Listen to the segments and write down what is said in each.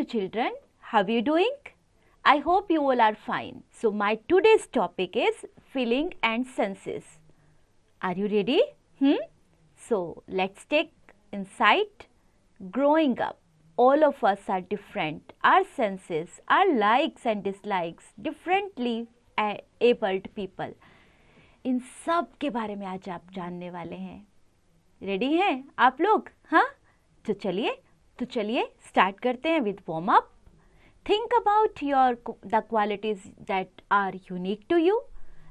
children, how are you doing? I hope you all are fine. So my today's topic is feeling and senses. Are you ready? So let's take insight. Growing up, all of us are different. Our senses, our likes and dislikes, differently abled people. इन सब के बारे में आज आप जानने वाले हैं. Ready हैं आप लोग? हाँ, तो चलिए स्टार्ट करते हैं with warm up. Think about the qualities that are unique to you,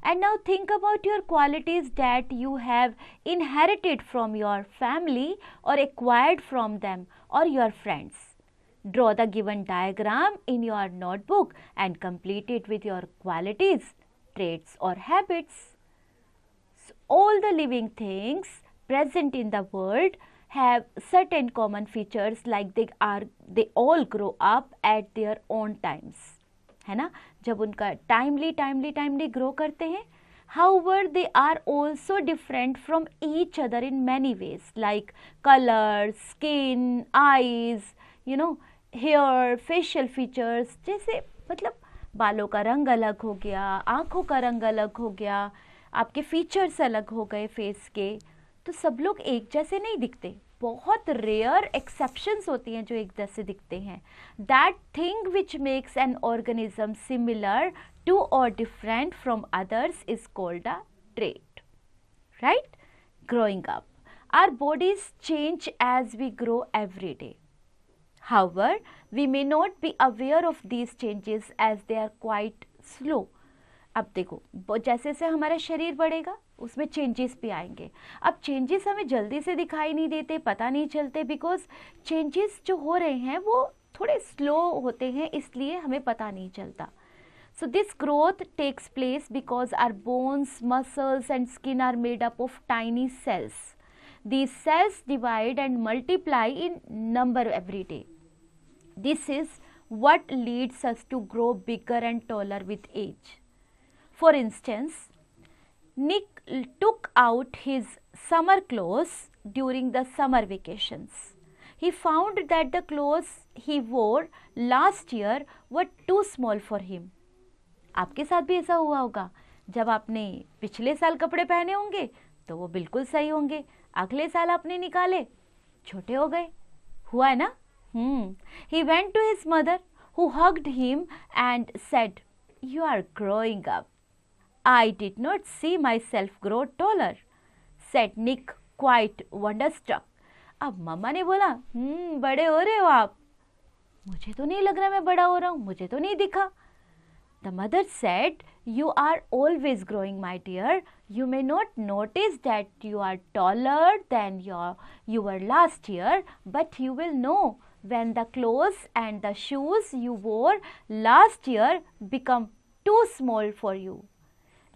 and now think about your qualities that you have inherited from your family or acquired from them or your friends. Draw the given diagram in your notebook and complete it with your qualities, traits or habits. So, all the living things present in the world have certain common features, like they all grow up at their own times, है ना, जब उनका timely grow करते हैं. However, they are also different from each other in many ways, like color, skin, eyes, hair, facial features. जैसे मतलब बालों का रंग अलग हो गया, आँखों का रंग अलग हो गया, आपके फीचर्स अलग हो गए फेस के. तो सब लोग एक जैसे नहीं दिखते, बहुत रेयर एक्सेप्शंस होती हैं जो एक जैसे दिखते हैं. That thing which makes an organism similar to or different from others is called a trait. Right? Growing up, our bodies change as we grow every day. However, we may not be aware of these changes as they are quite slow. अब देखो, जैसे जैसे हमारा शरीर बढ़ेगा उसमें changes भी आएंगे. अब चेंजेस हमें जल्दी से दिखाई नहीं देते, पता नहीं चलते, बिकॉज चेंजेस जो हो रहे हैं वो थोड़े स्लो होते हैं, इसलिए हमें पता नहीं चलता. So this growth takes place because our bones, muscles and skin are made up of tiny cells. These cells divide and multiply in number every day. This is what leads us to grow bigger and taller with age. For instance, Nick took out his summer clothes during the summer vacations. He found that the clothes he wore last year were too small for him. आपके साथ भी ऐसा हुआ होगा, जब आपने पिछले साल कपड़े पहने होंगे तो वो बिल्कुल सही होंगे, अगले साल आपने निकाले छोटे हो गए. हुआ है ना? He went to his mother, who hugged him and said, "You are growing up." "I did not see myself grow taller," said Nick, quite wonderstruck. अब मम्मा ने बोला, बड़े हो रहे हो आप. मुझे तो नहीं लग रहा मैं बड़ा हो रहा हूँ, मुझे तो नहीं दिखा. The mother said, "You are always growing, my dear. You may not notice that you are taller than you were last year, but you will know when the clothes and the shoes you wore last year become too small for you."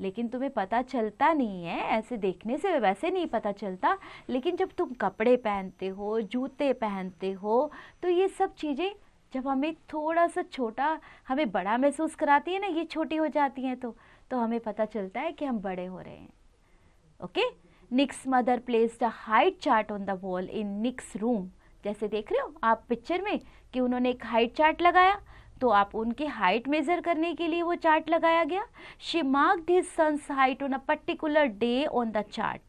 लेकिन तुम्हें पता चलता नहीं है, ऐसे देखने से वैसे नहीं पता चलता, लेकिन जब तुम कपड़े पहनते हो, जूते पहनते हो, तो ये सब चीज़ें जब हमें थोड़ा सा छोटा, हमें बड़ा महसूस कराती है ना, ये छोटी हो जाती हैं तो हमें पता चलता है कि हम बड़े हो रहे हैं. Okay. Nick's mother placed a height chart on the wall in Nick's room. जैसे देख रहे हो आप पिक्चर में कि उन्होंने एक हाइट चार्ट लगाया, तो आप उनकी हाइट मेजर करने के लिए वो चार्ट लगाया गया. She marked his son's height on a particular day on the chart.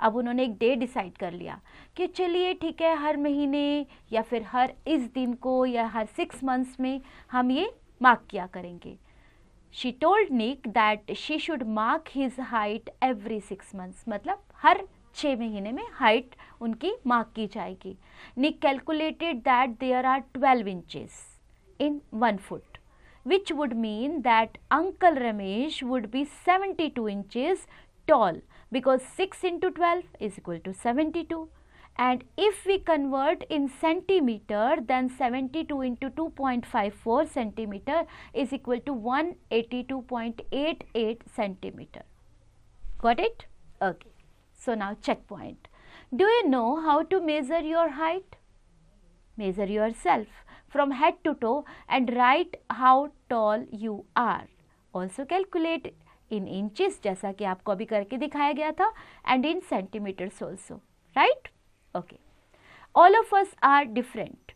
अब उन्होंने एक डे डिसाइड कर लिया कि चलिए ठीक है, हर महीने या फिर हर इस दिन को या हर 6 months में हम ये मार्क किया करेंगे. She told Nick that she should mark his height every 6 months, मतलब हर 6 महीने में हाइट उनकी मार्क की जाएगी. Nick calculated that there are 12 inches in 1 foot, which would mean that Uncle Ramesh would be 72 inches tall, because 6 into 12 is equal to 72. And if we convert in centimeter, then 72 into 2.54 centimeter is equal to 182.88 centimeter. Got it? Okay. So now checkpoint. Do you know how to measure your height? Measure yourself from head to toe and write how tall you are. Also calculate in inches, जैसा कि आपको अभी करके दिखाया गया था, and in centimeters also. Right? Okay. All of us are different.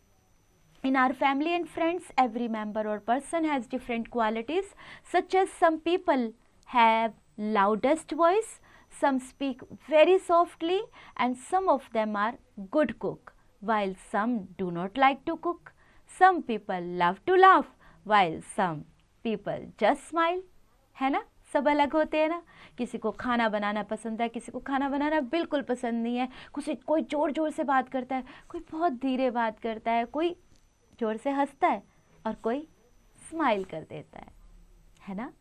In our family and friends, every member or person has different qualities, such as some people have loudest voice, some speak very softly, and some of them are good cook, while some do not like to cook. Some people love to laugh, while some people just smile. है ना, सब अलग होते हैं ना. किसी को खाना बनाना पसंद है, किसी को खाना बनाना बिल्कुल पसंद नहीं है. कोई जोर जोर से बात करता है, कोई बहुत धीरे बात करता है, कोई जोर से हंसता है और कोई स्माइल कर देता है ना.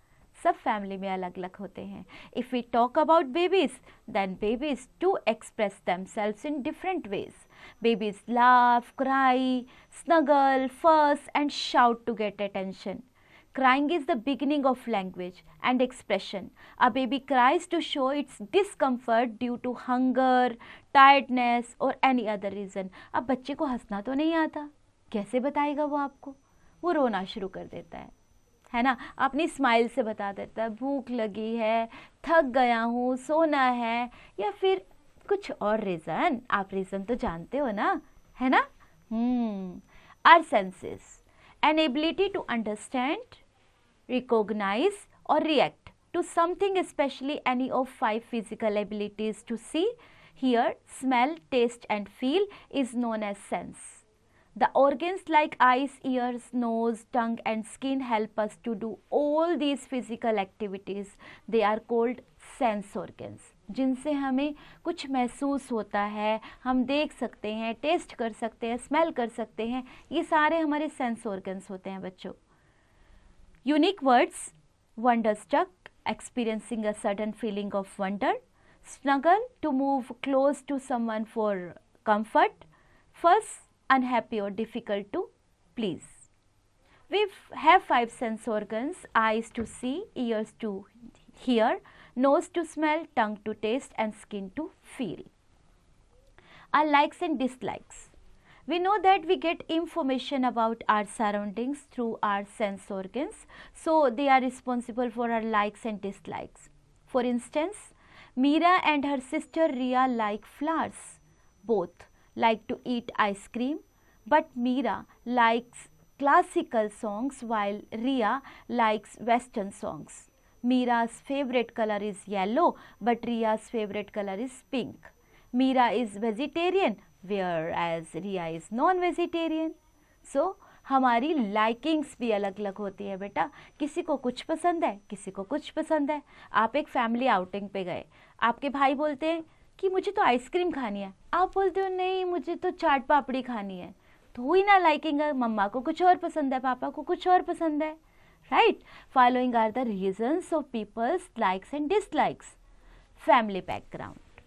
सब फैमिली में अलग अलग होते हैं. If we talk about babies, then babies to express themselves in different ways. Babies laugh, cry, snuggle, fuss, and shout to get attention. Crying is the beginning of language and expression. A baby cries to show its discomfort due to hunger, tiredness, or any other reason. अब बच्चे को हंसना तो नहीं आता, कैसे बताएगा वो आपको? वो रोना शुरू कर देता है ना. अपनी स्माइल से बता देता है भूख लगी है, थक गया हूँ, सोना है, या फिर कुछ और रीज़न. आप रीज़न तो जानते हो ना, है ना. Our senses, an ability to understand, recognize or react to something, especially any of 5 physical abilities to see, hear, smell, taste and feel, is known as sense. The organs like eyes, ears, nose, tongue and skin help us to do all these physical activities. They are called sense organs. जिनसे हमें कुछ महसूस होता है, हम देख सकते हैं, टेस्ट कर सकते हैं, स्मेल कर सकते हैं, ये सारे हमारे सेंस ऑर्गन्स होते हैं बच्चों. Unique words: wonderstruck, experiencing a sudden feeling of wonder; snuggle, to move close to someone for comfort; fuss, unhappy or difficult to please. We have 5 sense organs: eyes to see, ears to hear, nose to smell, tongue to taste and skin to feel. Our likes and dislikes. We know that we get information about our surroundings through our sense organs, so they are responsible for our likes and dislikes. For instance, Meera and her sister Riya like flowers. Both like to eat ice cream, but Meera likes classical songs while Riya likes western songs. Meera's favorite color is yellow, but Riya's favorite color is pink. Meera is vegetarian, whereas Riya is non-vegetarian. So, हमारी likings भी अलग अलग होती है बेटा. किसी को कुछ पसंद है, किसी को कुछ पसंद है. आप एक फैमिली आउटिंग पे गए, आपके भाई बोलते हैं कि मुझे तो आइसक्रीम खानी है, आप बोलते हो नहीं मुझे तो चाट पापड़ी खानी है. तो हुई ना लाइकिंग. मम्मा को कुछ और पसंद है, पापा को कुछ और पसंद है. Right? Following are the reasons of people's likes and dislikes. Family background.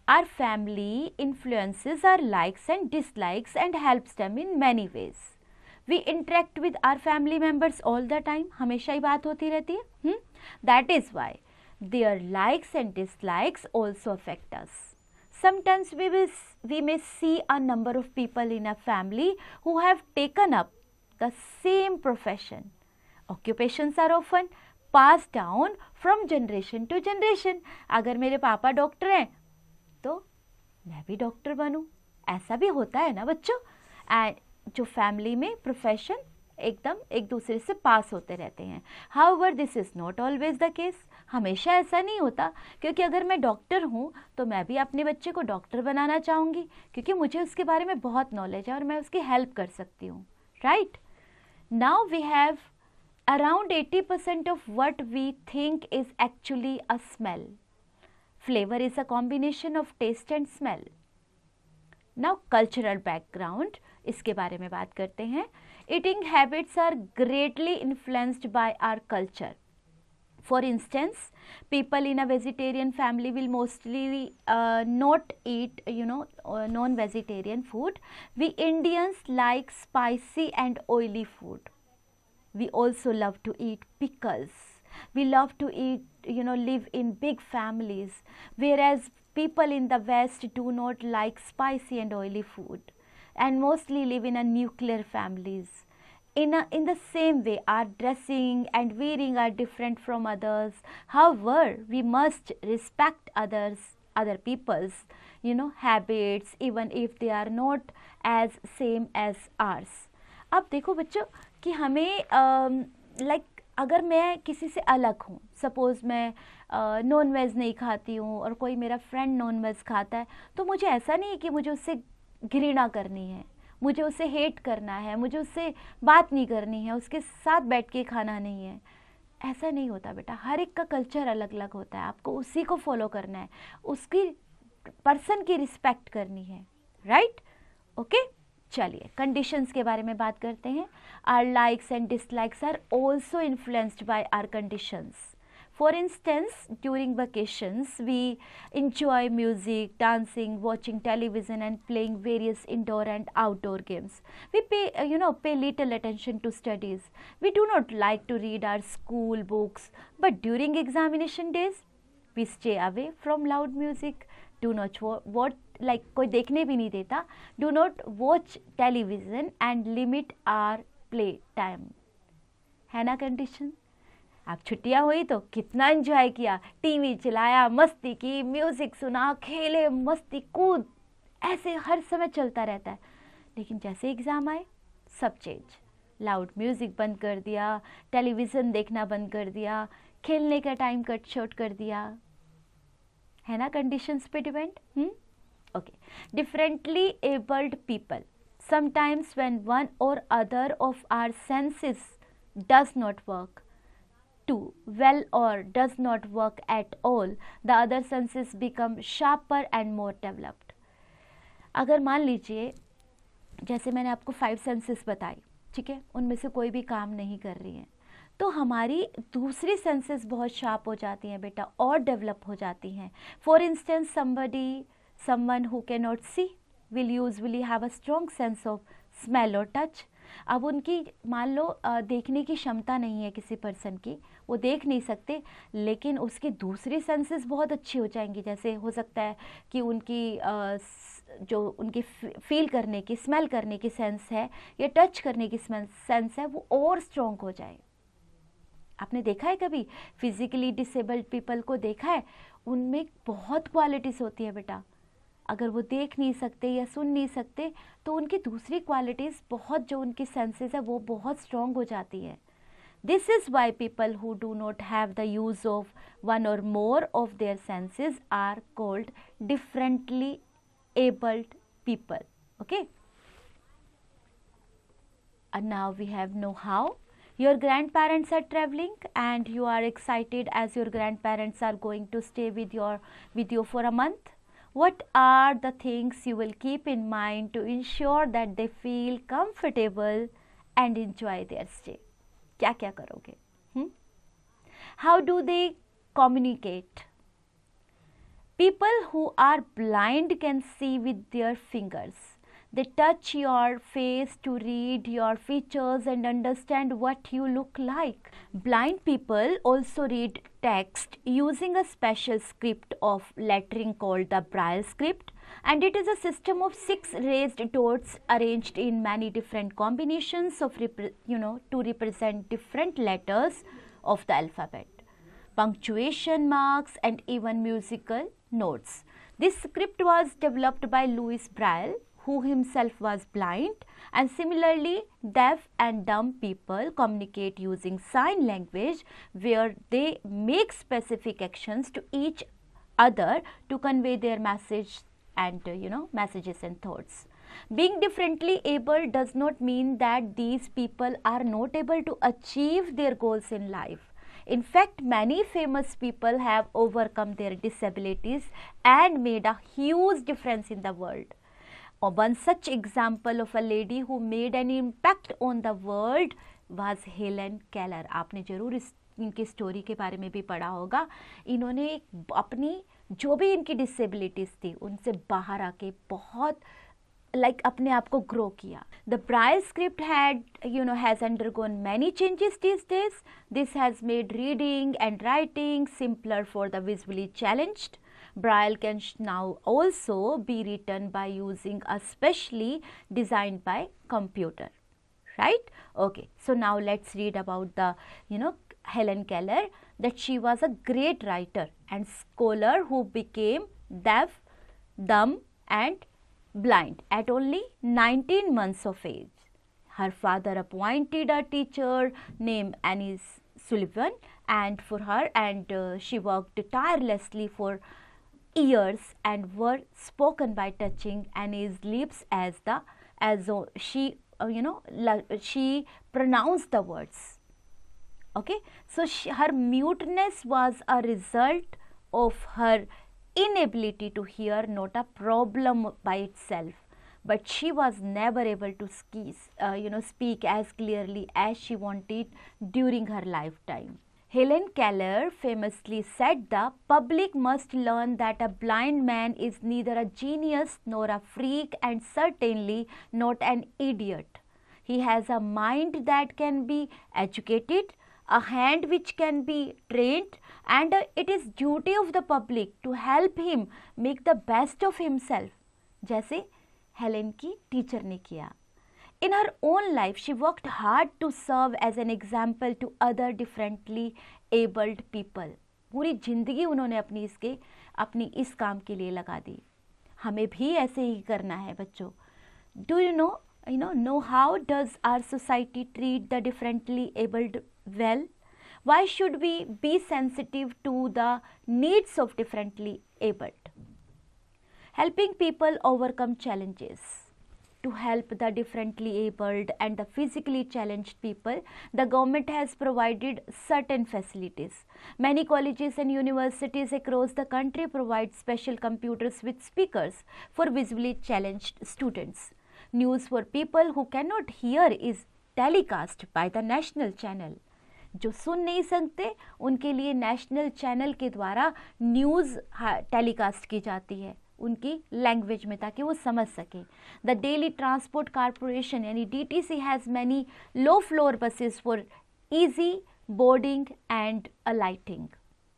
Our family influences our likes and dislikes and helps them in many ways. We interact with our family members all the time. हमेशा ही बात होती रहती है. That is why their likes and dislikes also affect us. Sometimes we may see a number of people in a family who have taken up the same profession. Occupations are often passed down from generation to generation. अगर मेरे पापा doctor हैं तो मैं भी doctor बनूं, ऐसा भी होता है ना बच्चों. एंड जो फैमिली में प्रोफेशन एकदम एक दूसरे से पास होते रहते हैं. However this is not always the case. हमेशा ऐसा नहीं होता, क्योंकि अगर मैं डॉक्टर हूँ तो मैं भी अपने बच्चे को डॉक्टर बनाना चाहूँगी, क्योंकि मुझे उसके बारे में बहुत नॉलेज है और मैं उसकी हेल्प कर सकती हूँ. Right now we have around 80% of what we think is actually a smell. Flavor is a combination of taste and smell. Now cultural background, इसके बारे में बात करते हैं. Eating habits are greatly influenced by our culture. For instance, people in a vegetarian family will mostly not eat, non-vegetarian food. We Indians like spicy and oily food. We also love to eat pickles. We love to eat, live in big families, whereas people in the West do not like spicy and oily food and mostly live in a nuclear families. In the same way, our dressing and wearing are different from others. However, we must respect others, other people's, habits, even if they are not as same as ours. अब देखो बच्चों कि हमें अगर मैं किसी से अलग हूँ, सपोज़ मैं नॉन वेज नहीं खाती हूँ और कोई मेरा फ्रेंड नॉन वेज खाता है, तो मुझे ऐसा नहीं है कि मुझे उससे घृणा करनी है, मुझे उससे हेट करना है, मुझे उससे बात नहीं करनी है, उसके साथ बैठ के खाना नहीं है। ऐसा नहीं होता बेटा, हर एक का कल्चर अलग अलग होता है, आपको उसी को फॉलो करना है, उसकी पर्सन की रिस्पेक्ट करनी है, राइट? ओके, चलिए कंडीशंस के बारे में बात करते हैं. Our likes and dislikes are also influenced by our conditions. For instance, during vacations, we enjoy music, dancing, watching television, and playing various indoor and outdoor games. We pay little attention to studies. We do not like to read our school books, but during examination days, we stay away from loud music. Do not कोई देखने भी नहीं देता. Do not watch television and limit our play time. है ना condition? आप छुट्टियां हुई तो कितना एंजॉय किया, टीवी चलाया, मस्ती की, म्यूजिक सुना, खेले, मस्ती कूद, ऐसे हर समय चलता रहता है. लेकिन जैसे एग्जाम आए सब चेंज. लाउड म्यूजिक बंद कर दिया, टेलीविजन देखना बंद कर दिया, खेलने का टाइम कट शॉर्ट कर दिया. है ना कंडीशंस पे depend. Okay. Differently abled people. Sometimes when one or other of our senses does not work too well or does not work at all, the other senses become sharper and more developed. अगर मान लीजिए जैसे मैंने आपको 5 senses बताई, ठीक है, उनमें से कोई भी काम नहीं कर रही है, तो हमारी दूसरी सेंसेस बहुत शार्प हो जाती हैं बेटा और डेवलप हो जाती हैं. For instance someone who cannot see will usually have a strong sense of smell or touch. अब उनकी मान लो देखने की क्षमता नहीं है किसी पर्सन की, वो देख नहीं सकते, लेकिन उसकी दूसरी सेंसेस बहुत अच्छी हो जाएंगी. जैसे हो सकता है कि उनकी जो उनकी फील करने की, स्मेल करने की सेंस है या टच करने की सेंस है, वो और स्ट्रॉन्ग हो जाए. आपने देखा है कभी फिजिकली डिसेबल्ड पीपल को देखा है, उनमें बहुत क्वालिटीज़ होती है बेटा. अगर वो देख नहीं सकते या सुन नहीं सकते तो उनकी दूसरी क्वालिटीज़ बहुत, जो उनकी सेंसेस है वो बहुत स्ट्रॉन्ग हो जाती है. This is why people who do not have the use of one or more of their senses are called differently abled people. Okay. And now we have know how. Your grandparents are traveling and you are excited as your grandparents are going to stay with you for a month. What are the things you will keep in mind to ensure that they feel comfortable and enjoy their stay? क्या क्या करोगे? How do they communicate? People who are blind can see with their fingers. They touch your face to read your features and understand what you look like. Blind people also read text using a special script of lettering called the Braille script, and it is a system of 6 raised dots arranged in many different combinations of to represent different letters of the alphabet, punctuation marks, and even musical notes. This script was developed by Louis Braille, who himself was blind, and similarly deaf and dumb people communicate using sign language, where they make specific actions to each other to convey their message and messages and thoughts. Being differently able does not mean that these people are not able to achieve their goals in life. In fact, many famous people have overcome their disabilities and made a huge difference in the world. One such example of a lady who made an impact on the world was Helen Keller. आपने ज़रूर इनकी story के बारे में भी पढ़ा होगा. इन्होंने अपनी जो भी इनकी डिसेबिलिटीज़ थी उनसे बाहर आके बहुत अपने आप को ग्रो किया. The Braille script has undergone many changes these days. This has made reading and writing simpler for the visually challenged. Braille can now also be written by using a specially designed by computer, right? Okay, so now let's read about the Helen Keller, that she was a great writer and scholar who became deaf, dumb and blind at only 19 months of age. Her father appointed a teacher named Annie Sullivan and for her, and she worked tirelessly for years and were spoken by touching Annie's lips as she she pronounced the words. Okay, so her muteness was a result of her inability to hear, not a problem by itself, but she was never able to speak as clearly as she wanted during her lifetime. Helen Keller famously said the public must learn that a blind man is neither a genius nor a freak and certainly not an idiot. He has a mind that can be educated, a hand which can be trained, and it is duty of the public to help him make the best of himself, जैसे Helen की teacher ने किया. In her own life, she worked hard to serve as an example to other differently abled people. पूरी जिंदगी उन्होंने अपनी इस काम के लिए लगा दी. हमें भी ऐसे ही करना है बच्चों. Do you know how does our society treat the differently abled well? Why should we be sensitive to the needs of differently abled? Helping people overcome challenges. To help the differently abled and the physically challenged people, the government has provided certain facilities. Many colleges and universities across the country provide special computers with speakers for visually challenged students. News for people who cannot hear is telecast by the national channel. जो सुन नहीं सकते उनके लिए national channel के द्वारा news telecast की जाती है उनकी लैंग्वेज में, ताकि वो समझ सकें. द डेली ट्रांसपोर्ट कॉरपोरेशन यानी DTC has many low floor buses for easy boarding and alighting.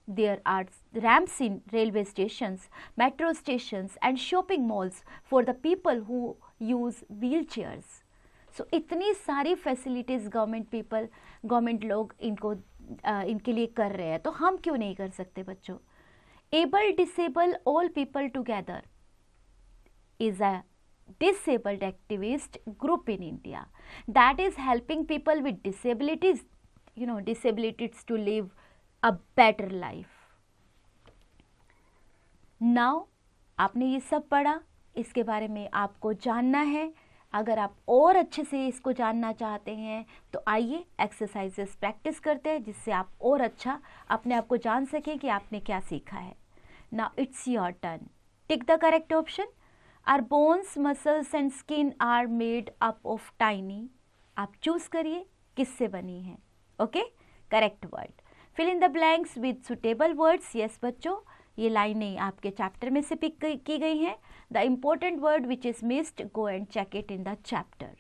There are ramps in railway stations, metro stations and shopping malls for the people who use wheelchairs. So इतनी सारी facilities government लोग इनके लिए कर रहे हैं, तो हम क्यों नहीं कर सकते बच्चों. Able Disable All People Together is a disabled activist group in India that is helping people with disabilities to live a better life. Now, आपने ये सब पढ़ा, इसके बारे में आपको जानना है. अगर आप और अच्छे से इसको जानना चाहते हैं तो आइए एक्सरसाइजेस प्रैक्टिस करते हैं, जिससे आप और अच्छा अपने आप को जान सकें कि आपने क्या सीखा है. Now it's your turn. Tick the correct option. Our bones, muscles and skin are made up of tiny. आप चूज करिए किससे बनी है. Okay, correct word. Fill in the blanks with suitable words. Yes बच्चों, ये लाइनें आपके चैप्टर में से पिक की गई हैं. The important word which is missed, go and check it in the chapter.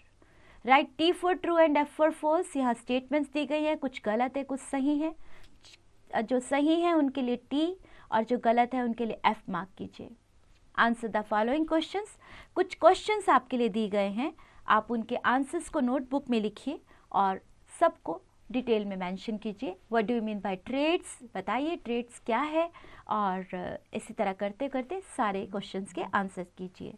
Write T for true and F for false. यहाँ स्टेटमेंट्स दी गई हैं, कुछ गलत है कुछ सही है. जो सही है उनके लिए T और जो गलत है उनके लिए F मार्क कीजिए. Answer the following questions. कुछ क्वेश्चंस आपके लिए दिए गए हैं, आप उनके आंसर्स को नोटबुक में लिखिए और सबको डिटेल में मेंशन कीजिए. What do you mean by trades, बताइए ट्रेड्स क्या है, और इसी तरह करते करते सारे क्वेश्चंस के आंसर कीजिए.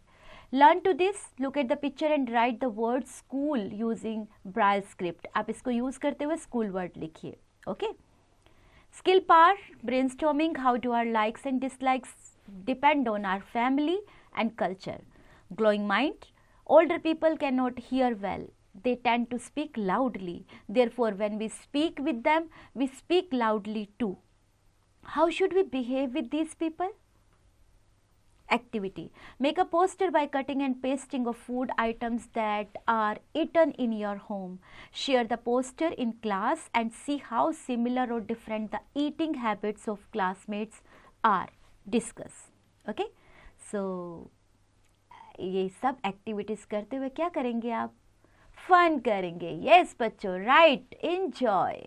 Learn to this, look at the picture and write the word school using Braille script. आप इसको यूज करते हुए स्कूल वर्ड लिखिए. Okay. Skill power, brainstorming, how do our likes and dislikes depend on our family and culture. Glowing mind, older people cannot hear well. They tend to speak loudly. Therefore, when we speak with them, we speak loudly too. How should we behave with these people? Activity. Make a poster by cutting and pasting of food items that are eaten in your home. Share the poster in class and see how similar or different the eating habits of classmates are. Discuss. Okay? So, ये सब activities करते हुए क्या करेंगे आप? Fun करेंगे. Yes बच्चों, right. Enjoy.